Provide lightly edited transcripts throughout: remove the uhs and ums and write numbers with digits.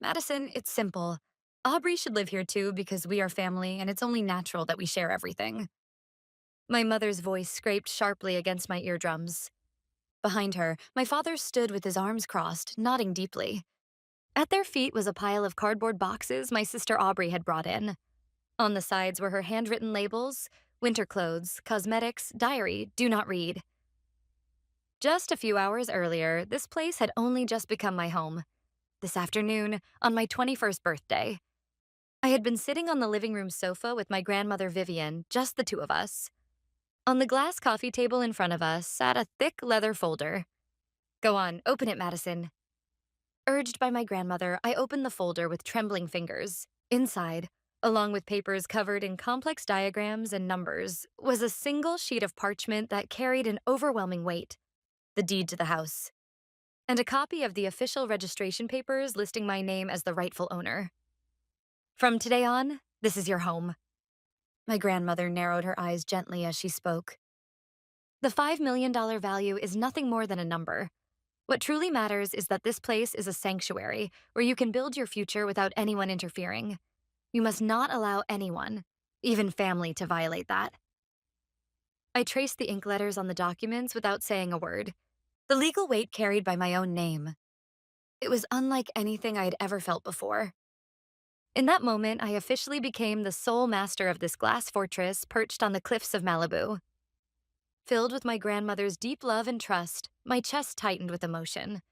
Madison, it's simple. Aubrey should live here too because we are family and it's only natural that we share everything. My mother's voice scraped sharply against my eardrums. Behind her, my father stood with his arms crossed, nodding deeply. At their feet was a pile of cardboard boxes my sister Aubrey had brought in. On the sides were her handwritten labels: winter clothes, cosmetics, diary, do not read. Just a few hours earlier, this place had only just become my home. This afternoon, on my 21st birthday, I had been sitting on the living room sofa with my grandmother Vivian, just the two of us. On the glass coffee table in front of us sat a thick leather folder. Go on, open it, Madison. Urged by my grandmother, I opened the folder with trembling fingers. Inside, along with papers covered in complex diagrams and numbers, was a single sheet of parchment that carried an overwhelming weight: the deed to the house, and a copy of the official registration papers listing my name as the rightful owner. From today on, this is your home. My grandmother narrowed her eyes gently as she spoke. The $5 million value is nothing more than a number. What truly matters is that this place is a sanctuary where you can build your future without anyone interfering. You must not allow anyone, even family, to violate that. I traced the ink letters on the documents without saying a word. The legal weight carried by my own name. It was unlike anything I had ever felt before. In that moment, I officially became the sole master of this glass fortress perched on the cliffs of Malibu. Filled with my grandmother's deep love and trust, my chest tightened with emotion.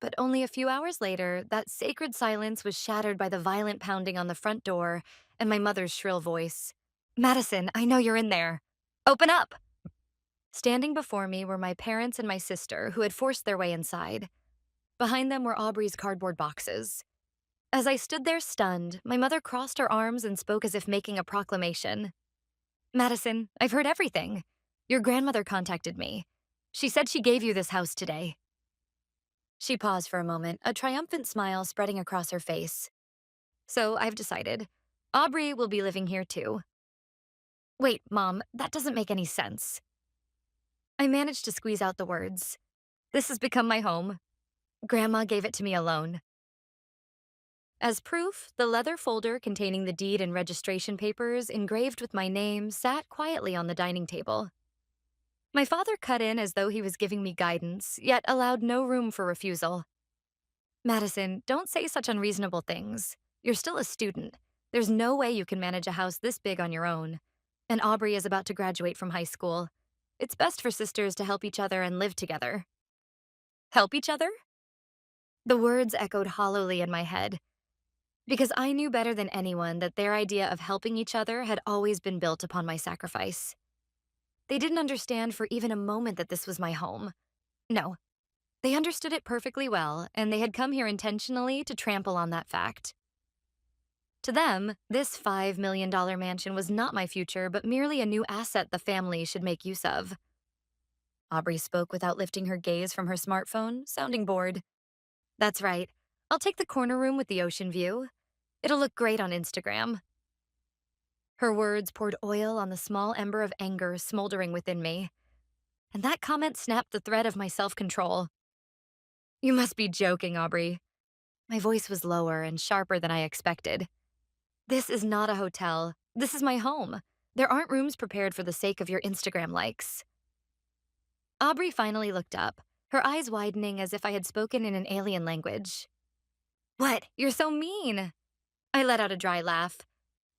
But only a few hours later, that sacred silence was shattered by the violent pounding on the front door and my mother's shrill voice. Madison, I know you're in there. Open up! Standing before me were my parents and my sister, who had forced their way inside. Behind them were Aubrey's cardboard boxes. As I stood there stunned, my mother crossed her arms and spoke as if making a proclamation. Madison, I've heard everything. Your grandmother contacted me. She said she gave you this house today. She paused for a moment, a triumphant smile spreading across her face. So I've decided. Aubrey will be living here too. Wait, Mom, that doesn't make any sense. I managed to squeeze out the words. This has become my home. Grandma gave it to me alone. As proof, the leather folder containing the deed and registration papers engraved with my name sat quietly on the dining table. My father cut in as though he was giving me guidance, yet allowed no room for refusal. Madison, don't say such unreasonable things. You're still a student. There's no way you can manage a house this big on your own. And Aubrey is about to graduate from high school. It's best for sisters to help each other and live together. Help each other? The words echoed hollowly in my head, because I knew better than anyone that their idea of helping each other had always been built upon my sacrifice. They didn't understand for even a moment that this was my home. No, they understood it perfectly well, and they had come here intentionally to trample on that fact. To them, this $5 million mansion was not my future, but merely a new asset the family should make use of. Aubrey spoke without lifting her gaze from her smartphone, sounding bored. That's right. I'll take the corner room with the ocean view. It'll look great on Instagram. Her words poured oil on the small ember of anger smoldering within me, and that comment snapped the thread of my self-control. You must be joking, Aubrey. My voice was lower and sharper than I expected. This is not a hotel. This is my home. There aren't rooms prepared for the sake of your Instagram likes. Aubrey finally looked up, her eyes widening as if I had spoken in an alien language. What? You're so mean. I let out a dry laugh.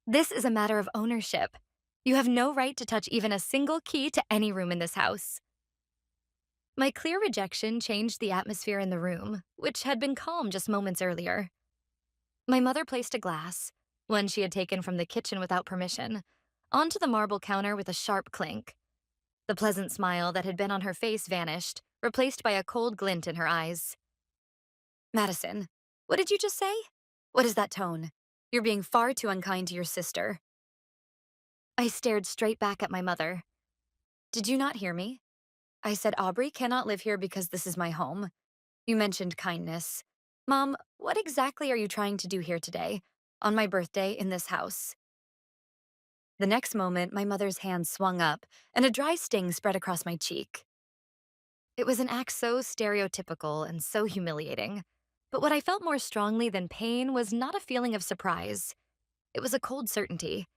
This is a matter of ownership. You have no right to touch even a single key to any room in this house. My clear rejection changed the atmosphere in the room, which had been calm just moments earlier. My mother placed a glass, one she had taken from the kitchen without permission, onto the marble counter with a sharp clink. The pleasant smile that had been on her face vanished, replaced by a cold glint in her eyes. Madison, what did you just say? What is that tone? You're being far too unkind to your sister. I stared straight back at my mother. Did you not hear me? I said Aubrey cannot live here because this is my home. You mentioned kindness. Mom, what exactly are you trying to do here today, on my birthday in this house? The next moment, my mother's hand swung up, and a dry sting spread across my cheek. It was an act so stereotypical and so humiliating. But what I felt more strongly than pain was not a feeling of surprise. It was a cold certainty.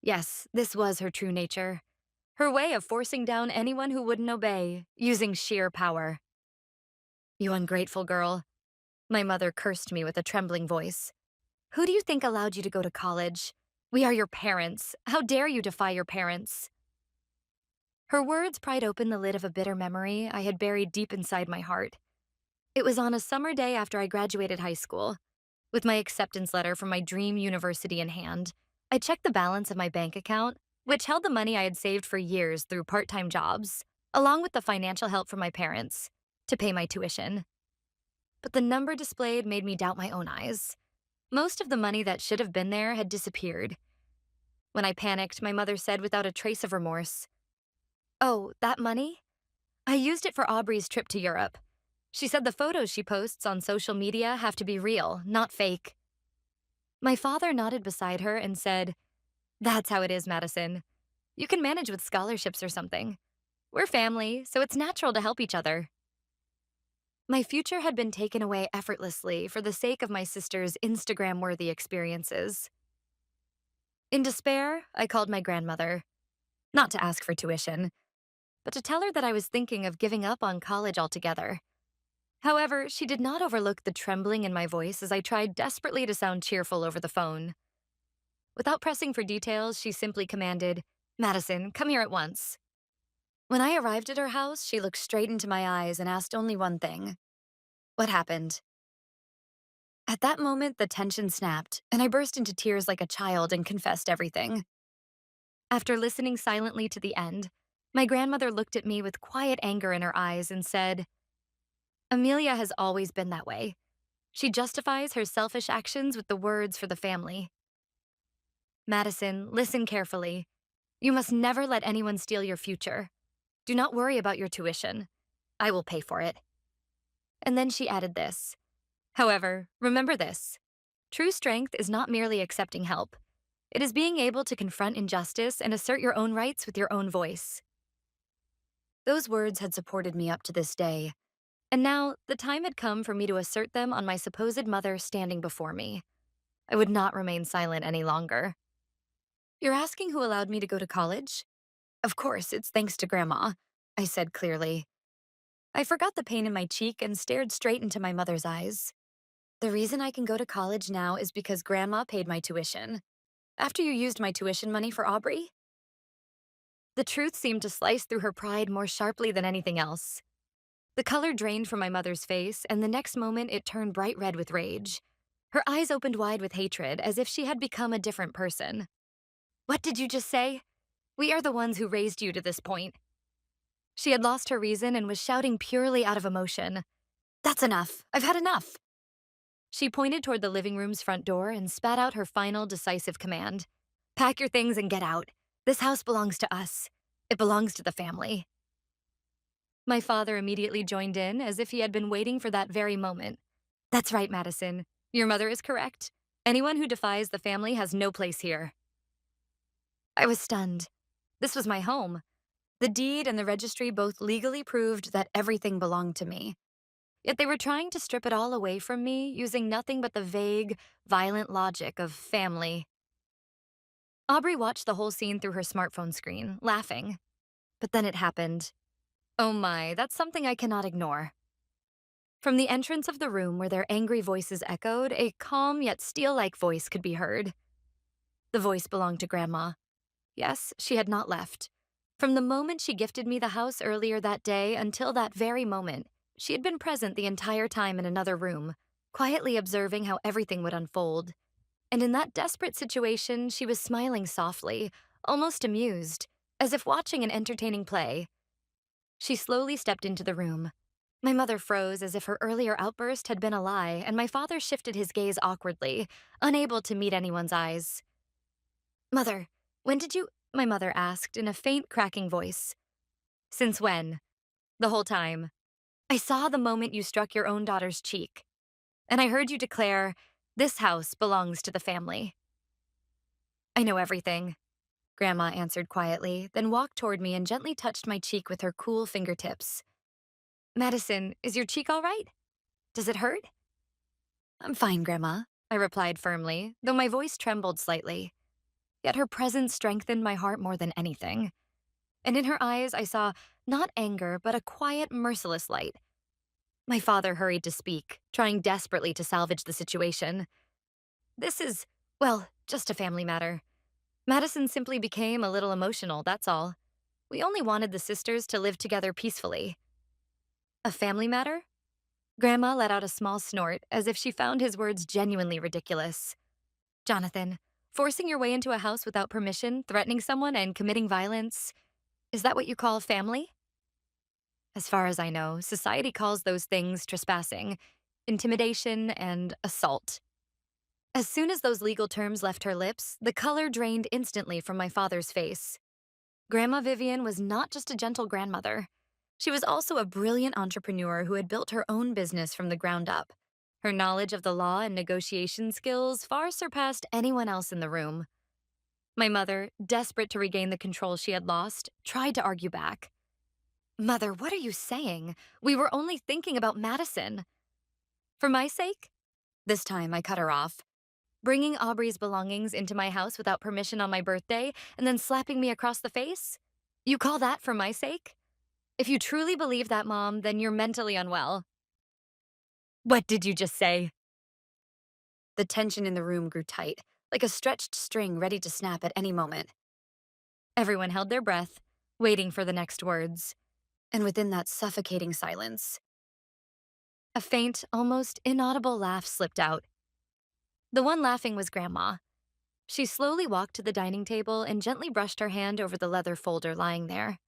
Yes, this was her true nature. Her way of forcing down anyone who wouldn't obey, using sheer power. You ungrateful girl. My mother cursed me with a trembling voice. Who do you think allowed you to go to college? We are your parents. How dare you defy your parents? Her words pried open the lid of a bitter memory I had buried deep inside my heart. It was on a summer day after I graduated high school. With my acceptance letter from my dream university in hand, I checked the balance of my bank account, which held the money I had saved for years through part-time jobs, along with the financial help from my parents, to pay my tuition. But the number displayed made me doubt my own eyes. Most of the money that should have been there had disappeared. When I panicked, my mother said without a trace of remorse, "Oh, that money? I used it for Aubrey's trip to Europe. She said the photos she posts on social media have to be real, not fake." My father nodded beside her and said, "That's how it is, Madison. You can manage with scholarships or something. We're family, so it's natural to help each other." My future had been taken away effortlessly for the sake of my sister's Instagram-worthy experiences. In despair, I called my grandmother, not to ask for tuition, but to tell her that I was thinking of giving up on college altogether. However, she did not overlook the trembling in my voice as I tried desperately to sound cheerful over the phone. Without pressing for details, she simply commanded, "Madison, come here at once." When I arrived at her house, she looked straight into my eyes and asked only one thing. What happened? At that moment, the tension snapped, and I burst into tears like a child and confessed everything. After listening silently to the end, my grandmother looked at me with quiet anger in her eyes and said, "Amelia has always been that way. She justifies her selfish actions with the words for the family. Madison, listen carefully. You must never let anyone steal your future. Do not worry about your tuition. I will pay for it." And then she added this. However, remember this. True strength is not merely accepting help. It is being able to confront injustice and assert your own rights with your own voice. Those words had supported me up to this day, and now the time had come for me to assert them on my supposed mother standing before me. I would not remain silent any longer. You're asking who allowed me to go to college? Of course, it's thanks to Grandma, I said clearly. I forgot the pain in my cheek and stared straight into my mother's eyes. The reason I can go to college now is because Grandma paid my tuition. After you used my tuition money for Aubrey? The truth seemed to slice through her pride more sharply than anything else. The color drained from my mother's face, and the next moment it turned bright red with rage. Her eyes opened wide with hatred, as if she had become a different person. What did you just say? We are the ones who raised you to this point. She had lost her reason and was shouting purely out of emotion. That's enough. I've had enough. She pointed toward the living room's front door and spat out her final decisive command. Pack your things and get out. This house belongs to us. It belongs to the family. My father immediately joined in as if he had been waiting for that very moment. That's right, Madison. Your mother is correct. Anyone who defies the family has no place here. I was stunned. This was my home. The deed and the registry both legally proved that everything belonged to me. Yet they were trying to strip it all away from me using nothing but the vague, violent logic of family. Aubrey watched the whole scene through her smartphone screen, laughing. But then it happened. Oh my, that's something I cannot ignore. From the entrance of the room where their angry voices echoed, a calm yet steel-like voice could be heard. The voice belonged to Grandma. Yes, she had not left. From the moment she gifted me the house earlier that day until that very moment, she had been present the entire time in another room, quietly observing how everything would unfold. And in that desperate situation, she was smiling softly, almost amused, as if watching an entertaining play. She slowly stepped into the room. My mother froze as if her earlier outburst had been a lie, and my father shifted his gaze awkwardly, unable to meet anyone's eyes. "Mother, when did you—" my mother asked in a faint, cracking voice. "Since when?" "The whole time. I saw the moment you struck your own daughter's cheek. And I heard you declare, 'This house belongs to the family.'" "I know everything," Grandma answered quietly, then walked toward me and gently touched my cheek with her cool fingertips. "Madison, is your cheek all right? Does it hurt?" I'm fine, Grandma, I replied firmly, though my voice trembled slightly. Yet her presence strengthened my heart more than anything. And in her eyes, I saw not anger, but a quiet, merciless light. My father hurried to speak, trying desperately to salvage the situation. This is, well, just a family matter. Madison simply became a little emotional, that's all. We only wanted the sisters to live together peacefully. A family matter? Grandma let out a small snort, as if she found his words genuinely ridiculous. Jonathan, forcing your way into a house without permission, threatening someone, and committing violence, is that what you call family? As far as I know, society calls those things trespassing, intimidation, and assault. As soon as those legal terms left her lips, the color drained instantly from my father's face. Grandma Vivian was not just a gentle grandmother. She was also a brilliant entrepreneur who had built her own business from the ground up. Her knowledge of the law and negotiation skills far surpassed anyone else in the room. My mother, desperate to regain the control she had lost, tried to argue back. Mother, what are you saying? We were only thinking about Madison. For my sake? This time I cut her off. Bringing Aubrey's belongings into my house without permission on my birthday and then slapping me across the face? You call that for my sake? If you truly believe that, Mom, then you're mentally unwell. What did you just say? The tension in the room grew tight, like a stretched string ready to snap at any moment. Everyone held their breath, waiting for the next words. And within that suffocating silence, a faint, almost inaudible laugh slipped out. The one laughing was Grandma. She slowly walked to the dining table and gently brushed her hand over the leather folder lying there.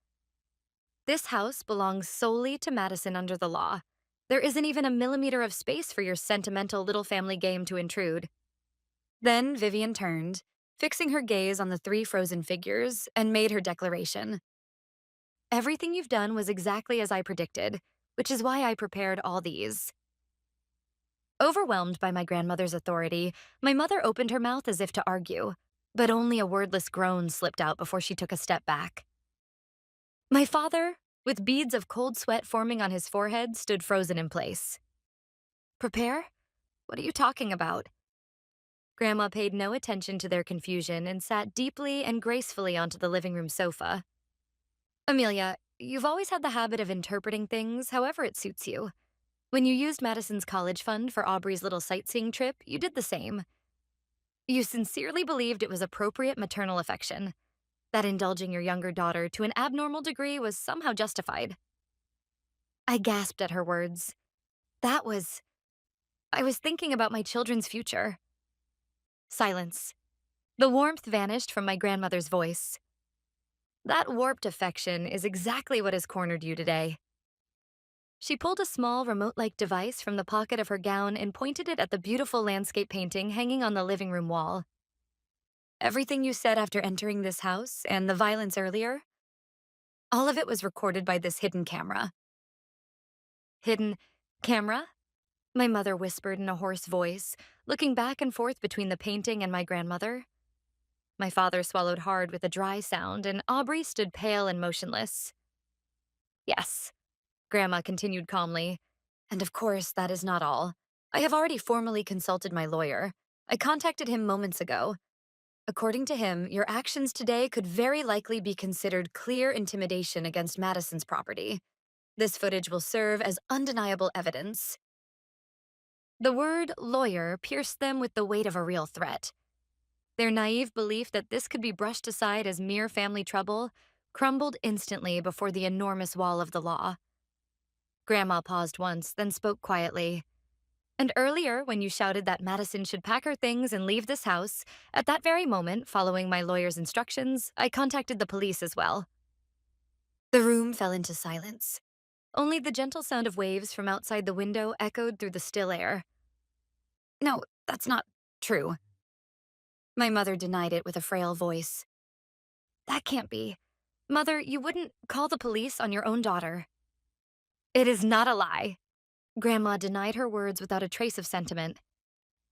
This house belongs solely to Madison under the law. There isn't even a millimeter of space for your sentimental little family game to intrude. Then Vivian turned, fixing her gaze on the three frozen figures, and made her declaration. Everything you've done was exactly as I predicted, which is why I prepared all these. Overwhelmed by my grandmother's authority, my mother opened her mouth as if to argue, but only a wordless groan slipped out before she took a step back. My father, with beads of cold sweat forming on his forehead, stood frozen in place. Prepare? What are you talking about? Grandma paid no attention to their confusion and sat deeply and gracefully onto the living room sofa. Amelia, you've always had the habit of interpreting things however it suits you. When you used Madison's college fund for Aubrey's little sightseeing trip, you did the same. You sincerely believed it was appropriate maternal affection, that indulging your younger daughter to an abnormal degree was somehow justified. I gasped at her words. I was thinking about my children's future. Silence. The warmth vanished from my grandmother's voice. That warped affection is exactly what has cornered you today. She pulled a small remote-like device from the pocket of her gown and pointed it at the beautiful landscape painting hanging on the living room wall. Everything you said after entering this house and the violence earlier, all of it was recorded by this hidden camera. Hidden camera? My mother whispered in a hoarse voice, looking back and forth between the painting and my grandmother. My father swallowed hard with a dry sound, and Aubrey stood pale and motionless. Yes, Grandma continued calmly. And of course, that is not all. I have already formally consulted my lawyer. I contacted him moments ago. According to him, your actions today could very likely be considered clear intimidation against Madison's property. This footage will serve as undeniable evidence. The word lawyer pierced them with the weight of a real threat. Their naive belief that this could be brushed aside as mere family trouble crumbled instantly before the enormous wall of the law. Grandma paused once, then spoke quietly. And earlier, when you shouted that Madison should pack her things and leave this house, at that very moment, following my lawyer's instructions, I contacted the police as well. The room fell into silence. Only the gentle sound of waves from outside the window echoed through the still air. No, that's not true. My mother denied it with a frail voice. That can't be. Mother, you wouldn't call the police on your own daughter. It is not a lie. Grandma denied her words without a trace of sentiment.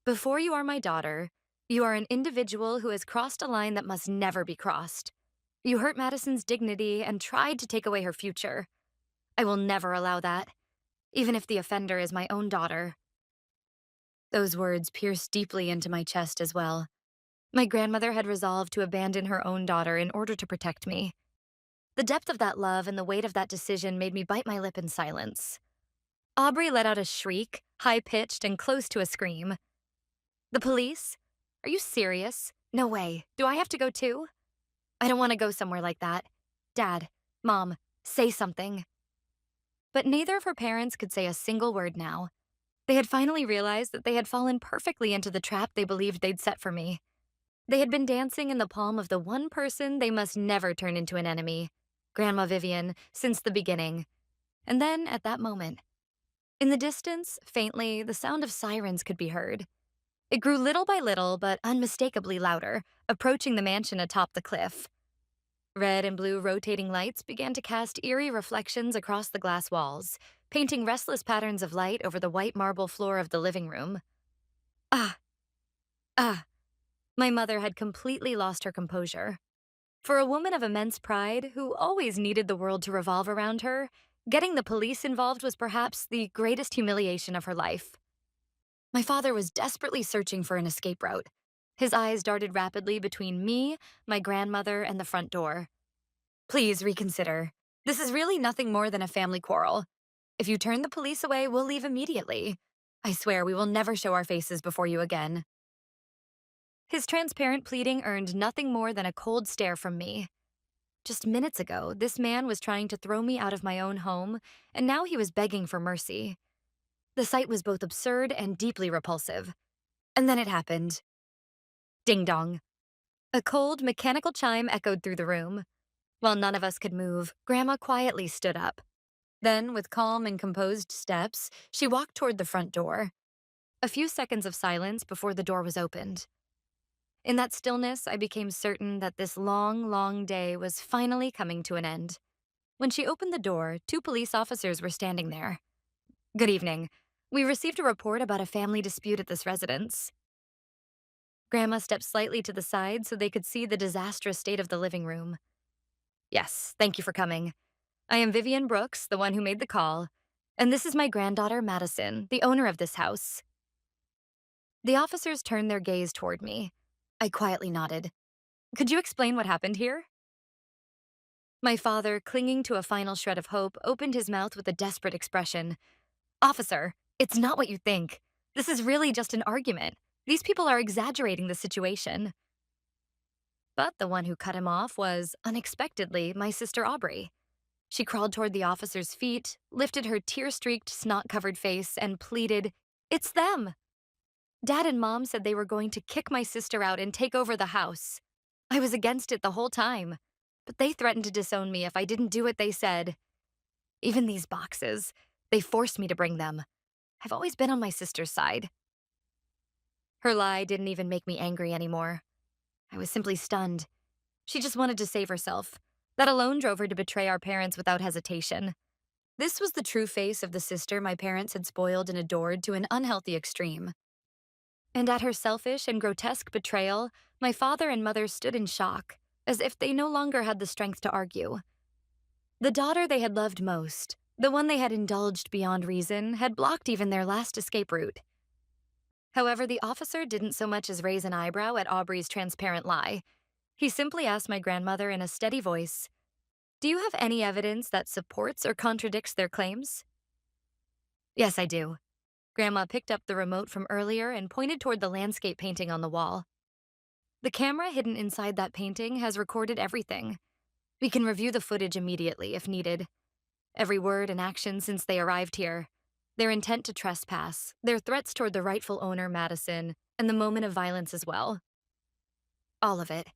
Before you are my daughter, you are an individual who has crossed a line that must never be crossed. You hurt Madison's dignity and tried to take away her future. I will never allow that, even if the offender is my own daughter. Those words pierced deeply into my chest as well. My grandmother had resolved to abandon her own daughter in order to protect me. The depth of that love and the weight of that decision made me bite my lip in silence. Aubrey let out a shriek, high-pitched and close to a scream. The police? Are you serious? No way. Do I have to go too? I don't want to go somewhere like that. Dad, Mom, say something. But neither of her parents could say a single word now. They had finally realized that they had fallen perfectly into the trap they believed they'd set for me. They had been dancing in the palm of the one person they must never turn into an enemy, Grandma Vivian, since the beginning. And then, at that moment, in the distance, faintly, the sound of sirens could be heard. It grew little by little, but unmistakably louder, approaching the mansion atop the cliff. Red and blue rotating lights began to cast eerie reflections across the glass walls, painting restless patterns of light over the white marble floor of the living room. Ah, ah. My mother had completely lost her composure. For a woman of immense pride, who always needed the world to revolve around her, getting the police involved was perhaps the greatest humiliation of her life. My father was desperately searching for an escape route. His eyes darted rapidly between me, my grandmother, and the front door. Please reconsider. This is really nothing more than a family quarrel. If you turn the police away, we'll leave immediately. I swear we will never show our faces before you again. His transparent pleading earned nothing more than a cold stare from me. Just minutes ago, this man was trying to throw me out of my own home, and now he was begging for mercy. The sight was both absurd and deeply repulsive. And then it happened. Ding dong. A cold, mechanical chime echoed through the room. While none of us could move, Grandma quietly stood up. Then, with calm and composed steps, she walked toward the front door. A few seconds of silence before the door was opened. In that stillness, I became certain that this long, long day was finally coming to an end. When she opened the door, 2 police officers were standing there. Good evening. We received a report about a family dispute at this residence. Grandma stepped slightly to the side so they could see the disastrous state of the living room. Yes, thank you for coming. I am Vivian Brooks, the one who made the call, and this is my granddaughter, Madison, the owner of this house. The officers turned their gaze toward me. I quietly nodded. Could you explain what happened here? My father, clinging to a final shred of hope, opened his mouth with a desperate expression. Officer, it's not what you think. This is really just an argument. These people are exaggerating the situation. But the one who cut him off was, unexpectedly, my sister Aubrey. She crawled toward the officer's feet, lifted her tear-streaked, snot-covered face, and pleaded, "It's them!" Dad and Mom said they were going to kick my sister out and take over the house. I was against it the whole time, but they threatened to disown me if I didn't do what they said. Even these boxes, they forced me to bring them. I've always been on my sister's side. Her lie didn't even make me angry anymore. I was simply stunned. She just wanted to save herself. That alone drove her to betray our parents without hesitation. This was the true face of the sister my parents had spoiled and adored to an unhealthy extreme. And at her selfish and grotesque betrayal, my father and mother stood in shock, as if they no longer had the strength to argue. The daughter they had loved most, the one they had indulged beyond reason, had blocked even their last escape route. However, the officer didn't so much as raise an eyebrow at Aubrey's transparent lie. He simply asked my grandmother in a steady voice, "Do you have any evidence that supports or contradicts their claims?" "Yes, I do." Grandma picked up the remote from earlier and pointed toward the landscape painting on the wall. The camera hidden inside that painting has recorded everything. We can review the footage immediately if needed. Every word and action since they arrived here. Their intent to trespass, their threats toward the rightful owner, Madison, and the moment of violence as well. All of it.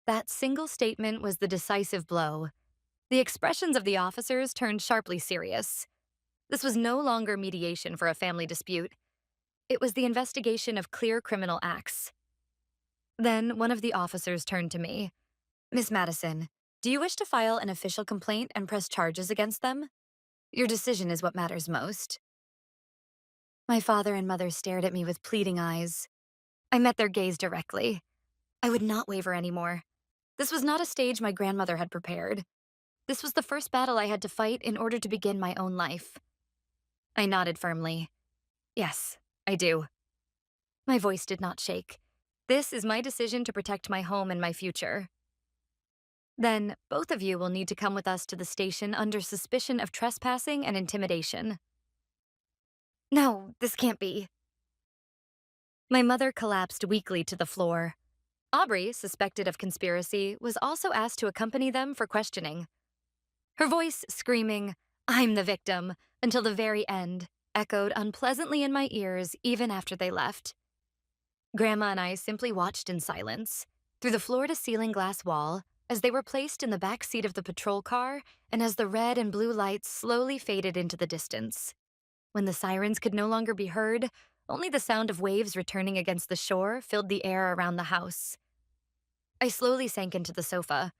That single statement was the decisive blow. The expressions of the officers turned sharply serious. This was no longer mediation for a family dispute. It was the investigation of clear criminal acts. Then one of the officers turned to me. "Miss Madison, do you wish to file an official complaint and press charges against them? Your decision is what matters most." My father and mother stared at me with pleading eyes. I met their gaze directly. I would not waver anymore. This was not a stage my grandmother had prepared. This was the first battle I had to fight in order to begin my own life. I nodded firmly. Yes, I do. My voice did not shake. This is my decision to protect my home and my future. Then, both of you will need to come with us to the station under suspicion of trespassing and intimidation. No, this can't be. My mother collapsed weakly to the floor. Aubrey, suspected of conspiracy, was also asked to accompany them for questioning. Her voice screaming, "I'm the victim," until the very end, echoed unpleasantly in my ears even after they left. Grandma and I simply watched in silence, through the floor-to-ceiling glass wall, as they were placed in the back seat of the patrol car and as the red and blue lights slowly faded into the distance. When the sirens could no longer be heard, only the sound of waves returning against the shore filled the air around the house. I slowly sank into the sofa.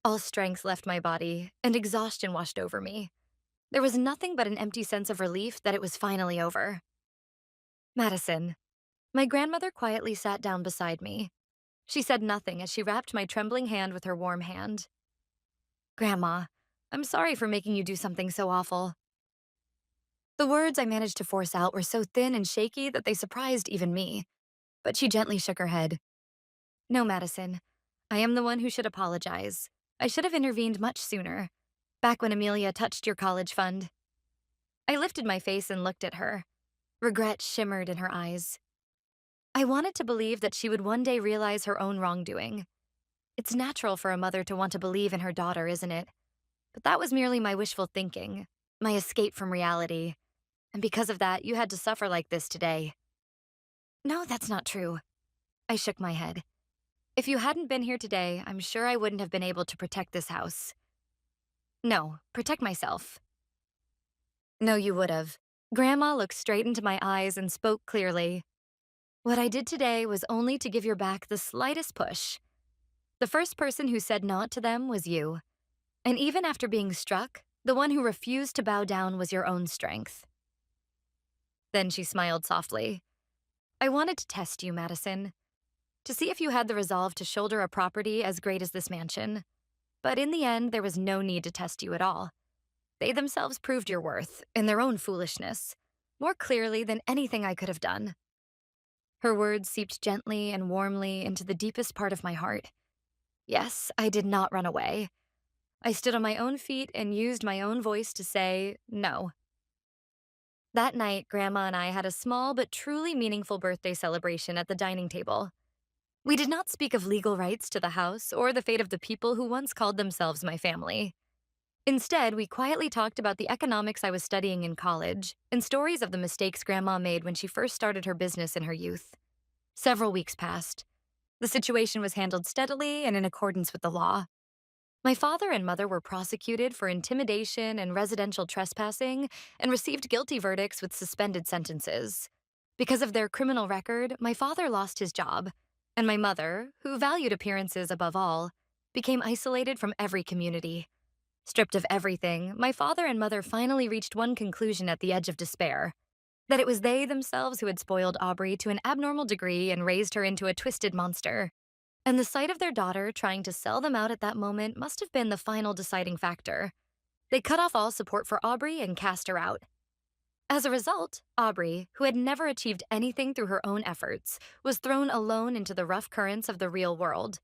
All strength left my body, and exhaustion washed over me. There was nothing but an empty sense of relief that it was finally over. Madison. My grandmother quietly sat down beside me. She said nothing as she wrapped my trembling hand with her warm hand. Grandma, I'm sorry for making you do something so awful. The words I managed to force out were so thin and shaky that they surprised even me, but she gently shook her head. No, Madison. I am the one who should apologize. I should have intervened much sooner, back when Amelia touched your college fund. I lifted my face and looked at her. Regret shimmered in her eyes. I wanted to believe that she would one day realize her own wrongdoing. It's natural for a mother to want to believe in her daughter, isn't it? But that was merely my wishful thinking, my escape from reality. And because of that, you had to suffer like this today. No, that's not true. I shook my head. If you hadn't been here today, I'm sure I wouldn't have been able to protect this house. No, protect myself. No, you would have. Grandma looked straight into my eyes and spoke clearly. What I did today was only to give your back the slightest push. The first person who said not to them was you. And even after being struck, the one who refused to bow down was your own strength. Then she smiled softly. I wanted to test you, Madison, to see if you had the resolve to shoulder a property as great as this mansion. But in the end, there was no need to test you at all. They themselves proved your worth, in their own foolishness, more clearly than anything I could have done. Her words seeped gently and warmly into the deepest part of my heart. Yes, I did not run away. I stood on my own feet and used my own voice to say no. That night, Grandma and I had a small but truly meaningful birthday celebration at the dining table. We did not speak of legal rights to the house or the fate of the people who once called themselves my family. Instead, we quietly talked about the economics I was studying in college and stories of the mistakes Grandma made when she first started her business in her youth. Several weeks passed. The situation was handled steadily and in accordance with the law. My father and mother were prosecuted for intimidation and residential trespassing and received guilty verdicts with suspended sentences. Because of their criminal record, my father lost his job, and my mother, who valued appearances above all, became isolated from every community. Stripped of everything, my father and mother finally reached one conclusion at the edge of despair: that it was they themselves who had spoiled Aubrey to an abnormal degree and raised her into a twisted monster. And the sight of their daughter trying to sell them out at that moment must have been the final deciding factor. They cut off all support for Aubrey and cast her out. As a result, Aubrey, who had never achieved anything through her own efforts, was thrown alone into the rough currents of the real world.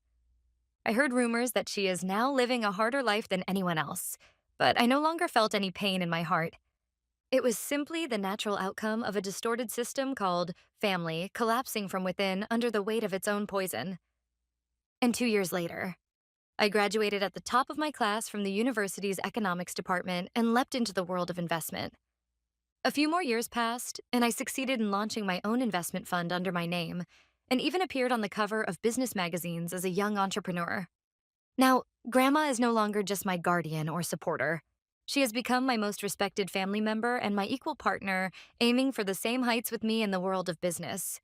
I heard rumors that she is now living a harder life than anyone else, but I no longer felt any pain in my heart. It was simply the natural outcome of a distorted system called family collapsing from within under the weight of its own poison. And 2 years later, I graduated at the top of my class from the university's economics department and leapt into the world of investment. A few more years passed, and I succeeded in launching my own investment fund under my name, and even appeared on the cover of business magazines as a young entrepreneur. Now, Grandma is no longer just my guardian or supporter. She has become my most respected family member and my equal partner, aiming for the same heights with me in the world of business.